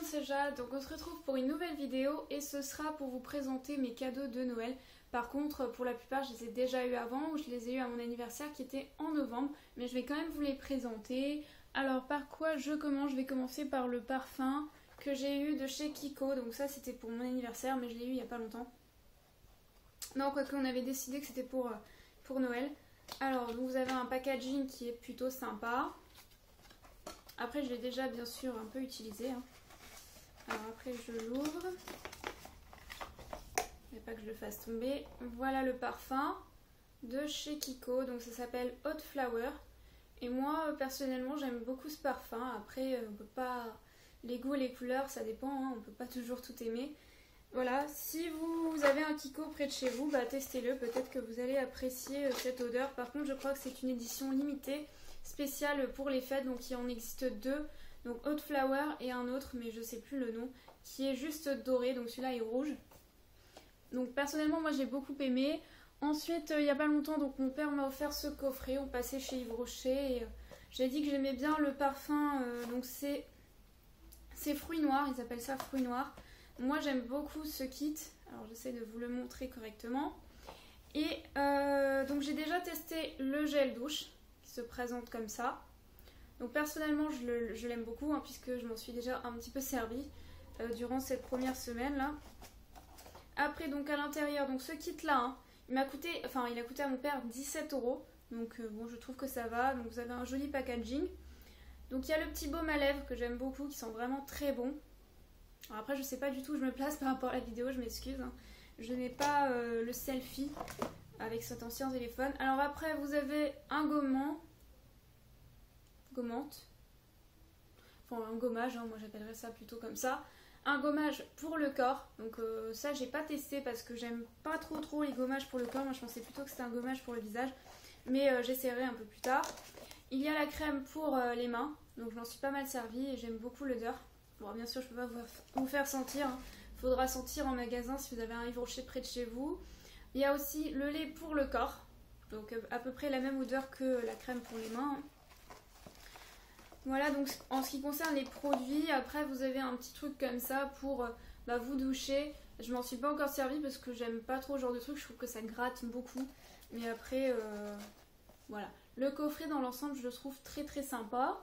c'est Jade, donc on se retrouve pour une nouvelle vidéo et ce sera pour vous présenter mes cadeaux de Noël. Par contre, pour la plupart, je les ai déjà eu avant ou je les ai eu à mon anniversaire qui était en novembre, mais je vais quand même vous les présenter. Alors par quoi je commence? Je vais commencer par le parfum que j'ai eu de chez Kiko, donc ça c'était pour mon anniversaire, mais je l'ai eu il n'y a pas longtemps. Non, quoique on avait décidé que c'était pour Noël. Alors, donc vous avez un packaging qui est plutôt sympa. Après, je l'ai déjà bien sûr un peu utilisé. Alors après, je l'ouvre. Il ne faut pas que je le fasse tomber. Voilà le parfum de chez Kiko. Donc ça s'appelle Hot Flower. Et moi, personnellement, j'aime beaucoup ce parfum. Après, on peut pas... Les goûts et les couleurs, ça dépend. On ne peut pas toujours tout aimer. Voilà, si vous avez un Kiko près de chez vous, bah testez-le. Peut-être que vous allez apprécier cette odeur. Par contre, je crois que c'est une édition limitée, spéciale pour les fêtes. Donc il en existe deux. Donc Hot Flower et un autre, mais je sais plus le nom, qui est juste doré. Donc celui-là est rouge. Donc personnellement, moi j'ai beaucoup aimé. Ensuite, il n'y a pas longtemps, donc mon père m'a offert ce coffret. On passait chez Yves Rocher et j'ai dit que j'aimais bien le parfum. Donc c'est fruits noirs, ils appellent ça fruits noirs. Moi j'aime beaucoup ce kit, alors j'essaie de vous le montrer correctement. Et donc j'ai déjà testé le gel douche qui se présente comme ça. Donc personnellement je l'aime beaucoup puisque je m'en suis déjà un petit peu servi durant cette première semaine là. Après donc à l'intérieur, donc ce kit là, il a coûté à mon père 17 €. Donc bon, je trouve que ça va. Donc vous avez un joli packaging. Donc il y a le petit baume à lèvres que j'aime beaucoup, qui sent vraiment très bon. Alors après je sais pas du tout où je me place par rapport à la vidéo, je m'excuse. Je n'ai pas le selfie avec cet ancien téléphone. Alors après vous avez un gommante. Enfin un gommage, moi j'appellerais ça plutôt comme ça. Un gommage pour le corps. Donc ça j'ai pas testé parce que j'aime pas trop les gommages pour le corps. Moi je pensais plutôt que c'était un gommage pour le visage. Mais j'essaierai un peu plus tard. Il y a la crème pour les mains. Donc je m'en suis pas mal servie et j'aime beaucoup l'odeur. Bon, bien sûr, je peux pas vous faire sentir. Faudra sentir en magasin si vous avez un Yves Rocher près de chez vous. Il y a aussi le lait pour le corps. Donc à peu près la même odeur que la crème pour les mains. Voilà, donc en ce qui concerne les produits, après vous avez un petit truc comme ça pour vous doucher. Je m'en suis pas encore servi parce que j'aime pas trop ce genre de truc. Je trouve que ça gratte beaucoup. Mais après, voilà. Le coffret dans l'ensemble, je le trouve très sympa.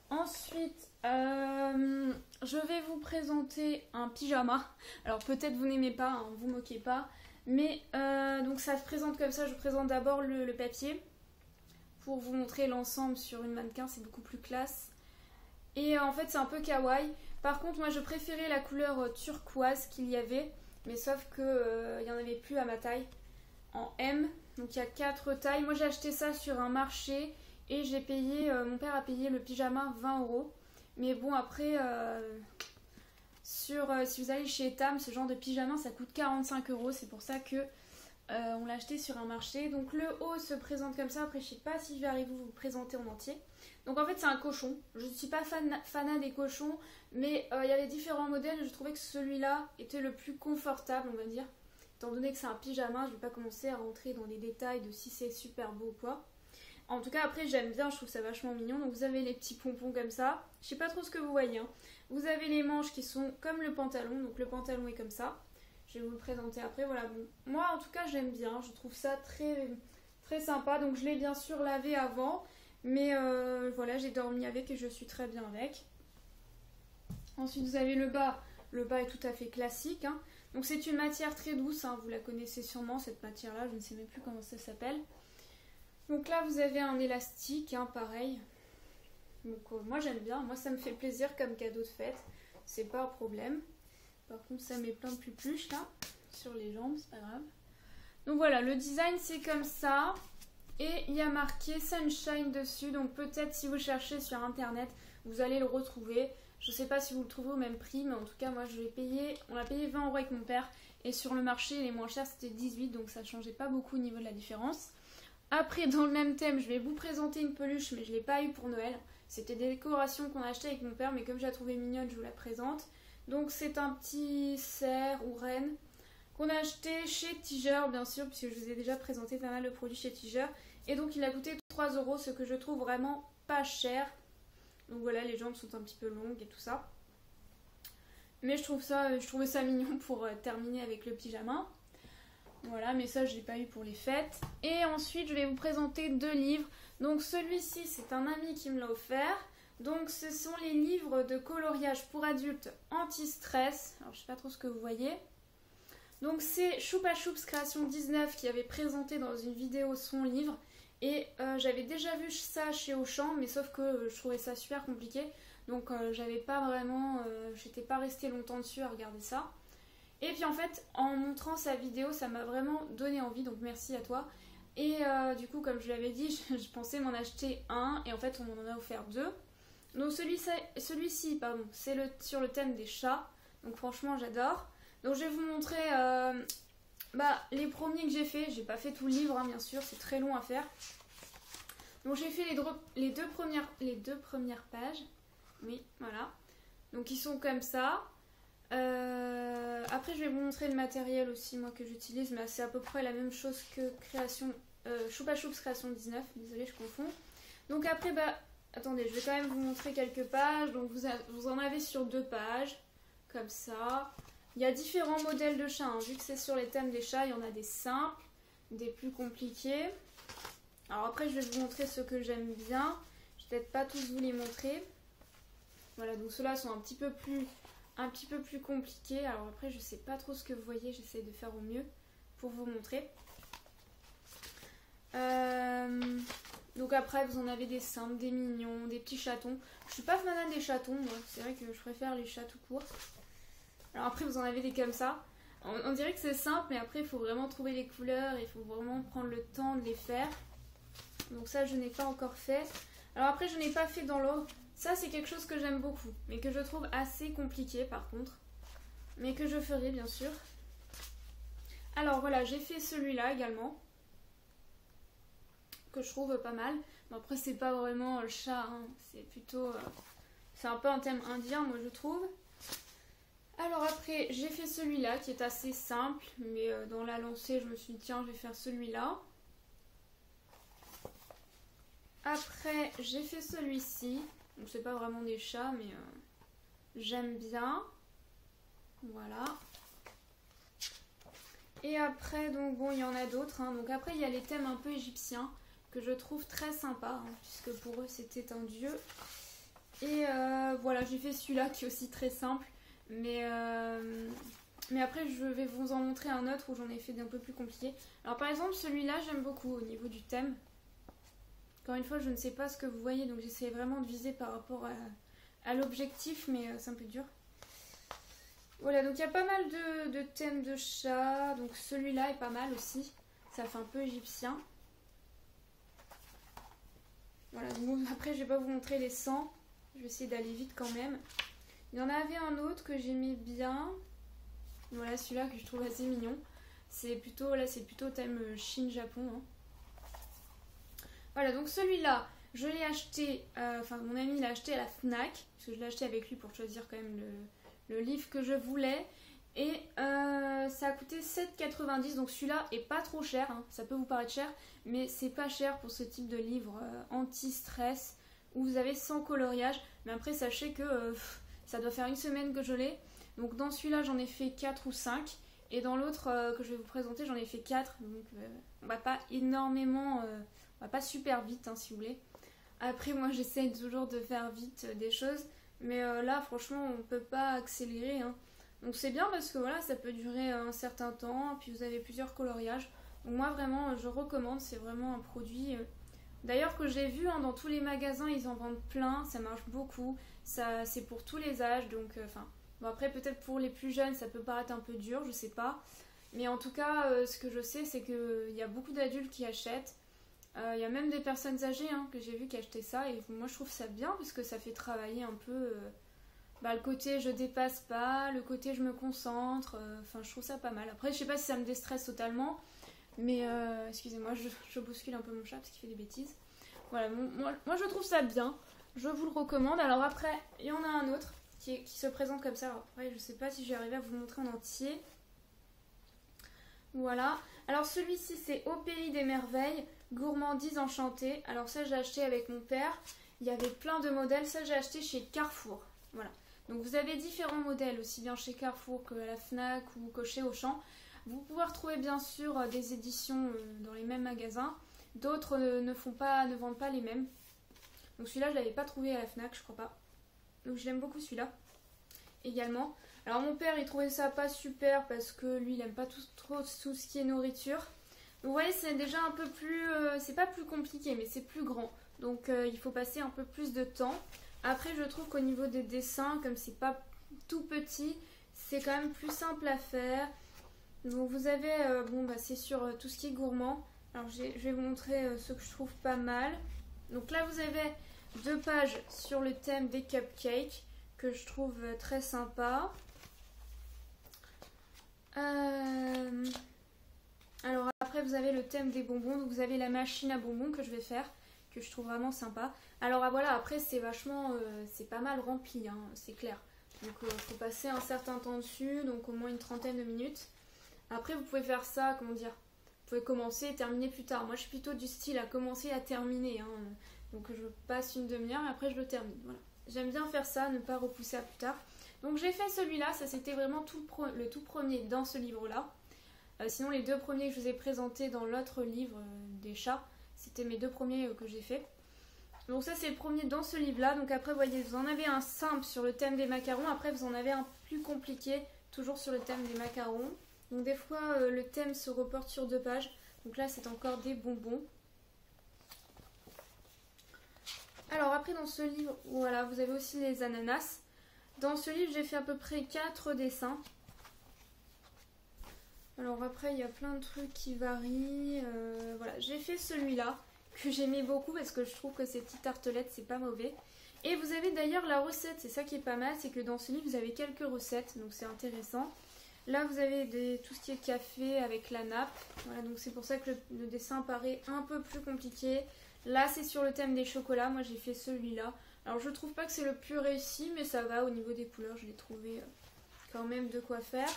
Ensuite, je vais vous présenter un pyjama. Alors peut-être vous n'aimez pas, vous moquez pas. Mais donc ça se présente comme ça. Je vous présente d'abord le papier. Pour vous montrer l'ensemble sur une mannequin, c'est beaucoup plus classe. Et en fait c'est un peu kawaii. Par contre moi je préférais la couleur turquoise qu'il y avait. Mais sauf que il n'y en avait plus à ma taille. En M. Donc il y a 4 tailles. Moi j'ai acheté ça sur un marché. Et j'ai payé, mon père a payé le pyjama 20 €. Mais bon après, si vous allez chez Etam, ce genre de pyjama ça coûte 45 €. C'est pour ça que on l'a acheté sur un marché. Donc le haut se présente comme ça. Après je sais pas si je vais arriver à vous le présenter en entier. Donc en fait c'est un cochon. Je ne suis pas fanat des cochons. Mais il y avait différents modèles. Je trouvais que celui-là était le plus confortable on va dire. Étant donné que c'est un pyjama, je ne vais pas commencer à rentrer dans les détails de si c'est super beau ou quoi. En tout cas après j'aime bien, je trouve ça vachement mignon. Donc vous avez les petits pompons comme ça. Je sais pas trop ce que vous voyez. Vous avez les manches qui sont comme le pantalon. Donc le pantalon est comme ça. Je vais vous le présenter après. Voilà. Bon, moi en tout cas j'aime bien. Je trouve ça très sympa. Donc je l'ai bien sûr lavé avant. Mais voilà, j'ai dormi avec et je suis très bien avec. Ensuite vous avez le bas. Le bas est tout à fait classique. Donc c'est une matière très douce. Vous la connaissez sûrement cette matière là. Je ne sais même plus comment ça s'appelle. Donc là vous avez un élastique, pareil. Donc moi j'aime bien, moi ça me fait plaisir comme cadeau de fête, c'est pas un problème. Par contre ça met plein de pupluches là, sur les jambes, c'est pas grave. Donc voilà, le design c'est comme ça. Et il y a marqué Sunshine dessus, donc peut-être si vous cherchez sur internet, vous allez le retrouver. Je sais pas si vous le trouvez au même prix, mais en tout cas moi je l'ai payé, on l'a payé 20 € avec mon père. Et sur le marché les moins chers c'était 18, donc ça changeait pas beaucoup au niveau de la différence. Après, dans le même thème, je vais vous présenter une peluche, mais je ne l'ai pas eu pour Noël. C'était des décorations qu'on a achetées avec mon père, mais comme je la trouvais mignonne, je vous la présente. Donc c'est un petit cerf ou renne qu'on a acheté chez Tiger, bien sûr, puisque je vous ai déjà présenté pas mal de produits chez Tiger. Et donc il a coûté 3 €, ce que je trouve vraiment pas cher. Donc voilà, les jambes sont un petit peu longues et tout ça. Mais je trouvais ça mignon pour terminer avec le pyjama. Voilà, mais ça je l'ai pas eu pour les fêtes. Et ensuite je vais vous présenter 2 livres. Donc celui-ci c'est un ami qui me l'a offert. Donc ce sont les livres de coloriage pour adultes anti-stress. Alors je sais pas trop ce que vous voyez. Donc c'est Choupa Choups Création 19 qui avait présenté dans une vidéo son livre. Et j'avais déjà vu ça chez Auchan, mais sauf que je trouvais ça super compliqué. Donc j'avais pas vraiment, j'étais pas restée longtemps dessus à regarder ça. Et puis en fait, en montrant sa vidéo, ça m'a vraiment donné envie, donc merci à toi. Et du coup, comme je l'avais dit, je pensais m'en acheter un, et en fait, on m'en a offert 2. Donc celui-ci, pardon, c'est sur le thème des chats, donc franchement, j'adore. Donc je vais vous montrer les premiers que j'ai fait. J'ai pas fait tout le livre, hein, bien sûr, c'est très long à faire. Donc j'ai fait les deux premières pages. Oui, voilà. Donc ils sont comme ça. Après je vais vous montrer le matériel aussi moi que j'utilise, mais c'est à peu près la même chose que Choupa Choups Création 19, désolée je confonds. Donc après attendez, je vais quand même vous montrer quelques pages. Donc vous en avez sur 2 pages comme ça. Il y a différents modèles de chats, hein. Vu que c'est sur les thèmes des chats, il y en a des simples, des plus compliqués. Alors après je vais vous montrer ceux que j'aime bien. Je vais peut-être pas tous vous les montrer. Voilà, donc ceux-là sont un petit peu plus compliqué. Alors après je sais pas trop ce que vous voyez, j'essaie de faire au mieux pour vous montrer. Donc après vous en avez des simples, des mignons, des petits chatons. Je suis pas fan des chatons moi, c'est vrai que je préfère les chats tout court. Alors après vous en avez des comme ça. On dirait que c'est simple, mais après il faut vraiment trouver les couleurs, il faut vraiment prendre le temps de les faire. Donc ça je n'ai pas encore fait. Alors après je n'ai pas fait dans l'ordre. Ça c'est quelque chose que j'aime beaucoup, mais que je trouve assez compliqué par contre. Mais que je ferai bien sûr. Alors voilà, j'ai fait celui-là également. Que je trouve pas mal. Bon, après c'est pas vraiment le chat, hein. C'est plutôt... c'est un peu un thème indien moi je trouve. Alors après j'ai fait celui-là qui est assez simple. Mais dans la lancée je me suis dit tiens je vais faire celui-là. Après j'ai fait celui-ci. Donc c'est pas vraiment des chats mais j'aime bien. Voilà. Et après donc bon il y en a d'autres, hein. Donc après il y a les thèmes un peu égyptiens que je trouve très sympa, hein, puisque pour eux c'était un dieu. Et voilà j'ai fait celui-là qui est aussi très simple. Mais après je vais vous en montrer un autre où j'en ai fait d'un peu plus compliqué. Alors par exemple celui-là j'aime beaucoup au niveau du thème. Encore une fois, je ne sais pas ce que vous voyez, donc j'essaie vraiment de viser par rapport à l'objectif, mais c'est un peu dur. Voilà, donc il y a pas mal de thèmes de chats, donc celui-là est pas mal aussi. Ça fait un peu égyptien. Voilà, donc après je vais pas vous montrer les 100, je vais essayer d'aller vite quand même. Il y en avait un autre que j'aimais bien. Voilà, celui-là que je trouve assez mignon. C'est plutôt thème Chine-Japon, hein. Voilà, donc celui-là, je l'ai acheté, mon ami l'a acheté à la Fnac, parce que je l'ai acheté avec lui pour choisir quand même le livre que je voulais. Et ça a coûté 7,90 €, donc celui-là est pas trop cher, hein. Ça peut vous paraître cher, mais c'est pas cher pour ce type de livre anti-stress, où vous avez 100 coloriages. Mais après, sachez que ça doit faire une semaine que je l'ai. Donc dans celui-là, j'en ai fait 4 ou 5. Et dans l'autre que je vais vous présenter, j'en ai fait 4. Donc on va pas énormément... on va pas super vite, hein, si vous voulez. Après, moi, j'essaie toujours de faire vite des choses. Mais là, franchement, on peut pas accélérer, hein. Donc c'est bien parce que voilà, ça peut durer un certain temps. Puis vous avez plusieurs coloriages. Donc moi, vraiment, je recommande. C'est vraiment un produit... D'ailleurs, que j'ai vu, hein, dans tous les magasins, ils en vendent plein. Ça marche beaucoup. C'est pour tous les âges. Donc, bon, après, peut-être pour les plus jeunes, ça peut paraître un peu dur. Je sais pas. Mais en tout cas, ce que je sais, c'est qu'il y a beaucoup d'adultes qui achètent. Il y a même des personnes âgées, hein, que j'ai vu qui achetaient ça, et moi je trouve ça bien parce que ça fait travailler un peu le côté je dépasse pas, le côté je me concentre, je trouve ça pas mal. Après je sais pas si ça me déstresse totalement, mais excusez-moi, je bouscule un peu mon chat parce qu'il fait des bêtises. Voilà, moi je trouve ça bien, je vous le recommande. Alors après il y en a un autre qui se présente comme ça. Alors après je sais pas si je vais arriver à vous le montrer en entier. Voilà, alors celui-ci c'est Au pays des merveilles, gourmandise enchantée. Alors ça j'ai acheté avec mon père, il y avait plein de modèles, ça j'ai acheté chez Carrefour. Voilà, Donc vous avez différents modèles, aussi bien chez Carrefour que à la Fnac ou que chez Auchan. Vous pouvez retrouver bien sûr des éditions dans les mêmes magasins. D'autres ne vendent pas les mêmes. Donc celui-là, je ne l'avais pas trouvé à la Fnac, je crois pas. Donc je l'aime beaucoup celui-là également. Alors mon père, il trouvait ça pas super parce que lui, il aime pas trop tout ce qui est nourriture. Donc vous voyez, c'est déjà un peu plus... c'est pas plus compliqué, mais c'est plus grand. Donc il faut passer un peu plus de temps. Après, je trouve qu'au niveau des dessins, comme c'est pas tout petit, c'est quand même plus simple à faire. Donc vous avez, c'est sur tout ce qui est gourmand. Alors je vais vous montrer ce que je trouve pas mal. Donc là, vous avez 2 pages sur le thème des cupcakes que je trouve très sympa. Alors après, vous avez le thème des bonbons. Donc vous avez la machine à bonbons que je vais faire, que je trouve vraiment sympa. Alors voilà, après c'est vachement, c'est pas mal rempli, hein, c'est clair. Donc il faut passer un certain temps dessus, donc au moins une trentaine de minutes. Après vous pouvez faire ça, comment dire, vous pouvez commencer et terminer plus tard. Moi je suis plutôt du style à commencer et à terminer, hein. Donc je passe une demi-heure et après je le termine. Voilà. J'aime bien faire ça, ne pas repousser à plus tard. Donc j'ai fait celui-là, ça c'était vraiment le tout premier dans ce livre-là. Sinon les 2 premiers que je vous ai présentés dans l'autre livre des chats, c'était mes 2 premiers que j'ai fait. Donc ça c'est le premier dans ce livre-là. Donc après vous voyez, vous en avez un simple sur le thème des macarons. Après vous en avez un plus compliqué, toujours sur le thème des macarons. Donc des fois le thème se reporte sur 2 pages. Donc là c'est encore des bonbons. Alors après dans ce livre, voilà, vous avez aussi les ananas. Dans ce livre j'ai fait à peu près 4 dessins. Alors après il y a plein de trucs qui varient. Voilà, j'ai fait celui-là que j'aimais beaucoup parce que je trouve que ces petites tartelettes c'est pas mauvais. Et vous avez d'ailleurs la recette, c'est ça qui est pas mal, c'est que dans ce livre vous avez quelques recettes, donc c'est intéressant. Là vous avez tout ce qui est café avec la nappe, voilà, donc c'est pour ça que le dessin paraît un peu plus compliqué. Là c'est sur le thème des chocolats, moi j'ai fait celui-là. Alors je trouve pas que c'est le plus réussi, mais ça va au niveau des couleurs, je l'ai trouvé quand même de quoi faire.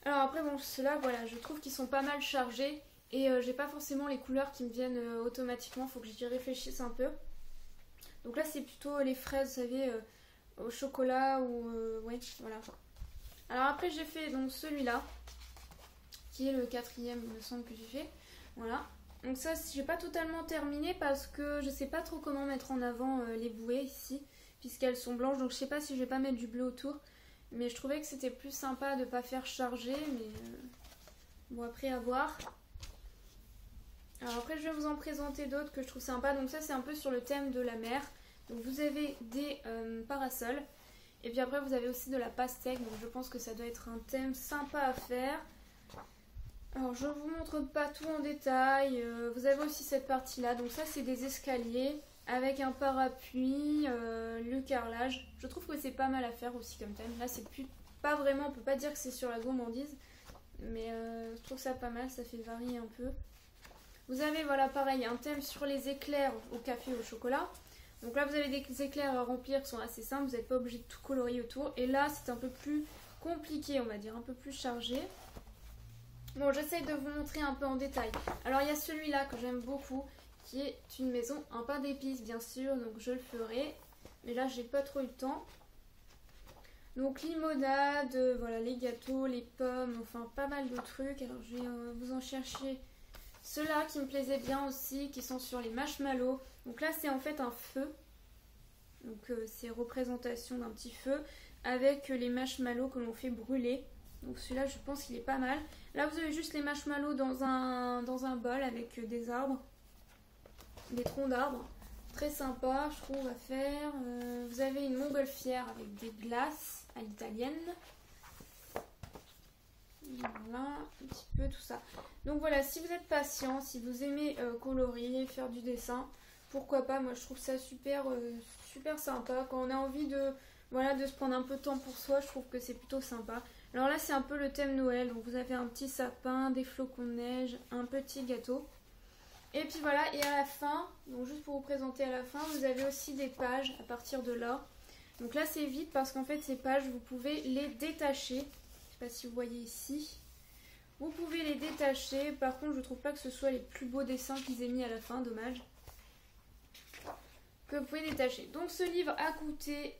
Alors après bon, ceux-là voilà, je trouve qu'ils sont pas mal chargés. Et j'ai pas forcément les couleurs qui me viennent automatiquement, faut que j'y réfléchisse un peu. Donc là c'est plutôt les fraises, vous savez, au chocolat ou... ouais, voilà. Alors après j'ai fait donc celui-là, qui est le 4e il me semble que j'ai fait. Voilà. Donc ça j'ai pas totalement terminé parce que je sais pas trop comment mettre en avant les bouées ici, puisqu'elles sont blanches. Donc je sais pas si je vais pas mettre du bleu autour. Mais je trouvais que c'était plus sympa de pas faire charger, mais... bon après à voir. Alors après je vais vous en présenter d'autres que je trouve sympas. Donc ça c'est un peu sur le thème de la mer. Donc vous avez des parasols. Et puis après vous avez aussi de la pastèque. Donc je pense que ça doit être un thème sympa à faire. Alors je vous montre pas tout en détail. Vous avez aussi cette partie là. Donc ça c'est des escaliers avec un parapluie, le carrelage. Je trouve que c'est pas mal à faire aussi comme thème. Là c'est pas vraiment, on peut pas dire que c'est sur la gourmandise. Mais je trouve ça pas mal, ça fait varier un peu. Vous avez, voilà, pareil, un thème sur les éclairs au café au chocolat. Donc là, vous avez des éclairs à remplir qui sont assez simples. Vous n'êtes pas obligé de tout colorier autour. Et là, c'est un peu plus compliqué, on va dire, un peu plus chargé. Bon, j'essaye de vous montrer un peu en détail. Alors, il y a celui-là que j'aime beaucoup, qui est une maison en pain d'épices, bien sûr. Donc, je le ferai. Mais là, j'ai pas trop eu le temps. Donc, limonade, voilà, les gâteaux, les pommes, enfin, pas mal de trucs. Alors, je vais vous en chercher... ceux-là qui me plaisaient bien aussi, qui sont sur les marshmallows. Donc là, c'est en fait un feu. Donc c'est représentation d'un petit feu avec les marshmallows que l'on fait brûler. Donc celui-là, je pense qu'il est pas mal. Là, vous avez juste les marshmallows dans un bol avec des arbres, des troncs d'arbres. Très sympa, je trouve, à faire. Vous avez une montgolfière avec des glaces à l'italienne. Voilà, un petit peu tout ça. Donc voilà, si vous êtes patient, si vous aimez colorier, faire du dessin, pourquoi pas. Moi je trouve ça super, super sympa. Quand on a envie de, voilà, de se prendre un peu de temps pour soi, je trouve que c'est plutôt sympa. Alors là c'est un peu le thème Noël. Donc vous avez un petit sapin, des flocons de neige, un petit gâteau. Et puis voilà, et à la fin, donc juste pour vous présenter à la fin, vous avez aussi des pages à partir de là. Donc là c'est vite parce qu'en fait ces pages vous pouvez les détacher. Je sais pas si vous voyez ici. Vous pouvez les détacher. Par contre, je trouve pas que ce soit les plus beaux dessins qu'ils aient mis à la fin. Dommage. que vous pouvez détacher. Donc ce livre a coûté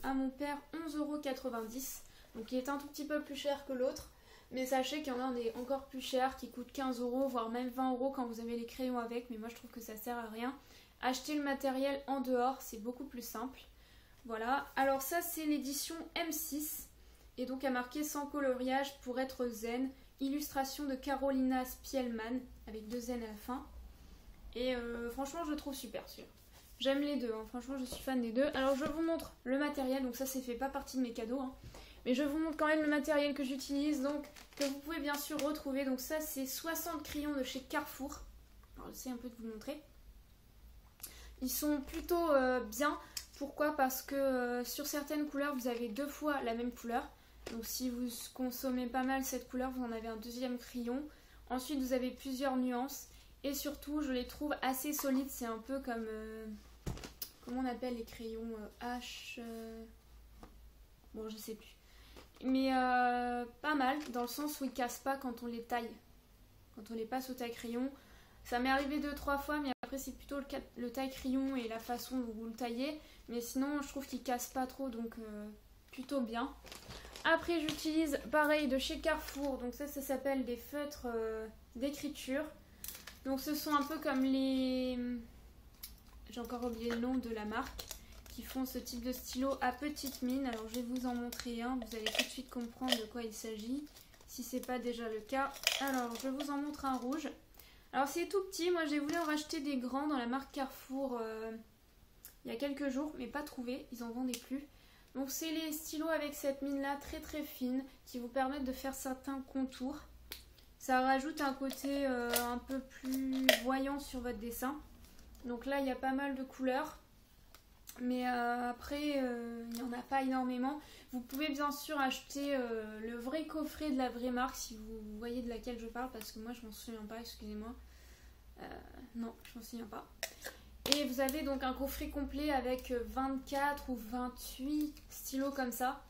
à mon père 11,90 €. Donc il est un tout petit peu plus cher que l'autre. Mais sachez qu'il y en a des encore plus chers qui coûtent 15 €, voire même 20 € quand vous avez les crayons avec. Mais moi je trouve que ça sert à rien. Acheter le matériel en dehors, c'est beaucoup plus simple. Voilà. Alors ça c'est l'édition M6. Et donc à marquer sans coloriage pour être zen. Illustration de Carolina Spielmann avec 2 N à la fin. Et franchement je le trouve super celui-là. J'aime les deux, hein. Franchement je suis fan des deux. Alors je vous montre le matériel, donc ça c'est fait pas partie de mes cadeaux. Hein. Mais je vous montre quand même le matériel que j'utilise, donc que vous pouvez bien sûr retrouver. Donc ça c'est 60 crayons de chez Carrefour. Alors j'essaie un peu de vous montrer. Ils sont plutôt bien. Pourquoi? Parce que sur certaines couleurs vous avez 2 fois la même couleur. Donc si vous consommez pas mal cette couleur, vous en avez un deuxième crayon. Ensuite vous avez plusieurs nuances. Et surtout je les trouve assez solides. C'est un peu comme... comment on appelle les crayons H... bon je sais plus. Mais pas mal, dans le sens où ils cassent pas quand on les taille. Quand on les passe au taille-crayon. Ça m'est arrivé 2-3 fois, mais après c'est plutôt le taille-crayon et la façon dont vous le taillez. Mais sinon je trouve qu'ils cassent pas trop, donc plutôt bien. Après j'utilise pareil de chez Carrefour, donc ça s'appelle des feutres d'écriture. Donc ce sont un peu comme les... j'ai encore oublié le nom de la marque. Qui font ce type de stylo à petite mine. Alors je vais vous en montrer un, vous allez tout de suite comprendre de quoi il s'agit, si c'est pas déjà le cas. Alors je vous en montre un rouge. Alors c'est tout petit, moi j'ai voulu en racheter des grands dans la marque Carrefour il y a quelques jours, mais pas trouvé, ils en vendaient plus. Donc c'est les stylos avec cette mine là très très fine, qui vous permettent de faire certains contours. Ça rajoute un côté un peu plus voyant sur votre dessin. Donc là il y a pas mal de couleurs. Mais après, il n'y en a pas énormément. Vous pouvez bien sûr acheter le vrai coffret de la vraie marque si vous voyez de laquelle je parle, parce que moi je m'en souviens pas, excusez-moi. Non, je m'en souviens pas. Et vous avez donc un coffret complet avec 24 ou 28 stylos comme ça.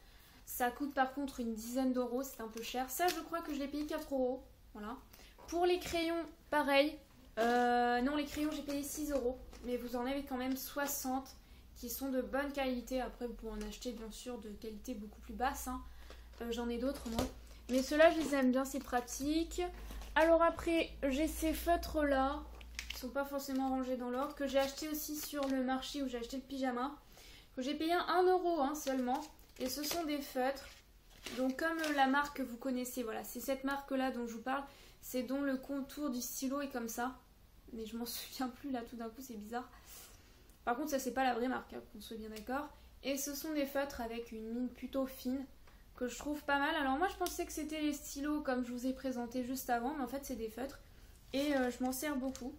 Ça coûte par contre une dizaine d'euros, c'est un peu cher. Ça, je crois que je l'ai payé 4 €. Voilà. Pour les crayons, pareil. Non, les crayons, j'ai payé 6 €. Mais vous en avez quand même 60 qui sont de bonne qualité. Après vous pouvez en acheter bien sûr de qualité beaucoup plus basse, hein. J'en ai d'autres moi, mais ceux-là je les aime bien, c'est pratique. Alors après j'ai ces feutres là qui sont pas forcément rangés dans l'ordre, que j'ai acheté aussi sur le marché où j'ai acheté le pyjama, que j'ai payé 1 € hein, seulement. Et ce sont des feutres, donc comme la marque que vous connaissez, voilà, c'est cette marque là dont je vous parle, c'est dont le contour du stylo est comme ça, mais je m'en souviens plus là tout d'un coup, c'est bizarre. Par contre, ça c'est pas la vraie marque, hein, qu'on soit bien d'accord. Et ce sont des feutres avec une mine plutôt fine que je trouve pas mal. Alors moi je pensais que c'était les stylos comme je vous ai présenté juste avant, mais en fait c'est des feutres. Et je m'en sers beaucoup.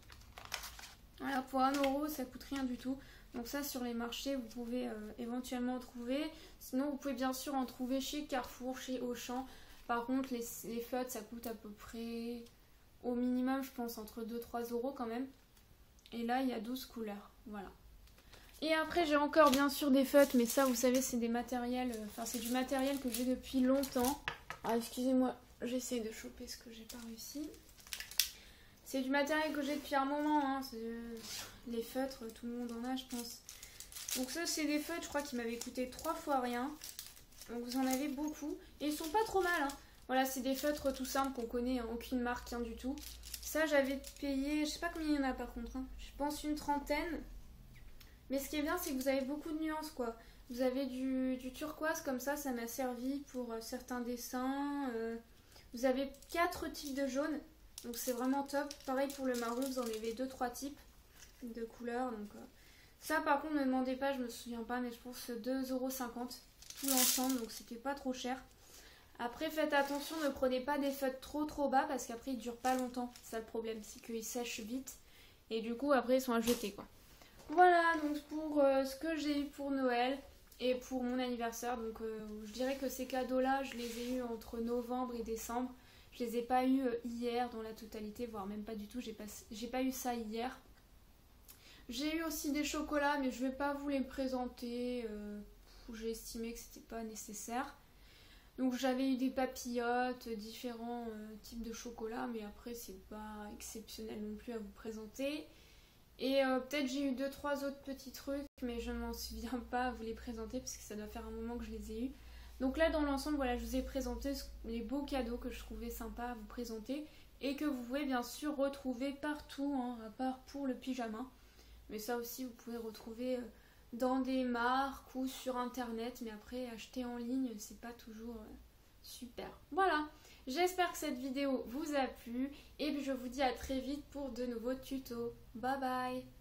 Voilà, pour 1 € ça coûte rien du tout. Donc ça sur les marchés vous pouvez éventuellement en trouver. Sinon vous pouvez bien sûr en trouver chez Carrefour, chez Auchan. Par contre les feutres ça coûte à peu près au minimum je pense entre 2-3 € quand même. Et là il y a 12 couleurs, voilà. Et après j'ai encore bien sûr des feutres, mais ça vous savez c'est des matériels, c'est du matériel que j'ai depuis longtemps. Ah excusez-moi, j'essaie de choper ce que j'ai pas réussi. C'est du matériel que j'ai depuis un moment, hein. Les feutres, tout le monde en a je pense. Donc ça c'est des feutres, je crois qu'ils m'avaient coûté 3 fois rien. Donc vous en avez beaucoup, et ils sont pas trop mal, hein. Voilà, c'est des feutres tout simples qu'on connaît, hein, aucune marque, rien du tout. Ça j'avais payé, je sais pas combien il y en a par contre, hein. Je pense une trentaine. Mais ce qui est bien, c'est que vous avez beaucoup de nuances, quoi. Vous avez du turquoise, comme ça m'a servi pour certains dessins. Vous avez 4 types de jaune, donc c'est vraiment top. Pareil pour le marron, vous en avez 2-3 types de couleurs. Donc, ça, par contre, ne me demandez pas, je me souviens pas, mais je pense 2,50 € tout l'ensemble, donc c'était pas trop cher. Après, faites attention, ne prenez pas des feutres trop bas, parce qu'après, ils durent pas longtemps. C'est ça le problème, c'est qu'ils sèchent vite. Et du coup, après, ils sont à jeter, quoi. Voilà donc pour ce que j'ai eu pour Noël et pour mon anniversaire. Donc je dirais que ces cadeaux-là, je les ai eus entre novembre et décembre. Je les ai pas eus hier dans la totalité, voire même pas du tout. J'ai pas eu ça hier. J'ai eu aussi des chocolats, mais je vais pas vous les présenter. J'ai estimé que c'était pas nécessaire. Donc j'avais eu des papillotes, différents types de chocolats, mais après c'est pas exceptionnel non plus à vous présenter. Et peut-être j'ai eu 2-3 autres petits trucs, mais je ne m'en souviens pas à vous les présenter parce que ça doit faire un moment que je les ai eus. Donc là dans l'ensemble, voilà, je vous ai présenté les beaux cadeaux que je trouvais sympa à vous présenter et que vous pouvez bien sûr retrouver partout, hein, à part pour le pyjama. Mais ça aussi vous pouvez retrouver dans des marques ou sur internet, mais après acheter en ligne c'est pas toujours super. Voilà, j'espère que cette vidéo vous a plu et puis je vous dis à très vite pour de nouveaux tutos. Bye bye.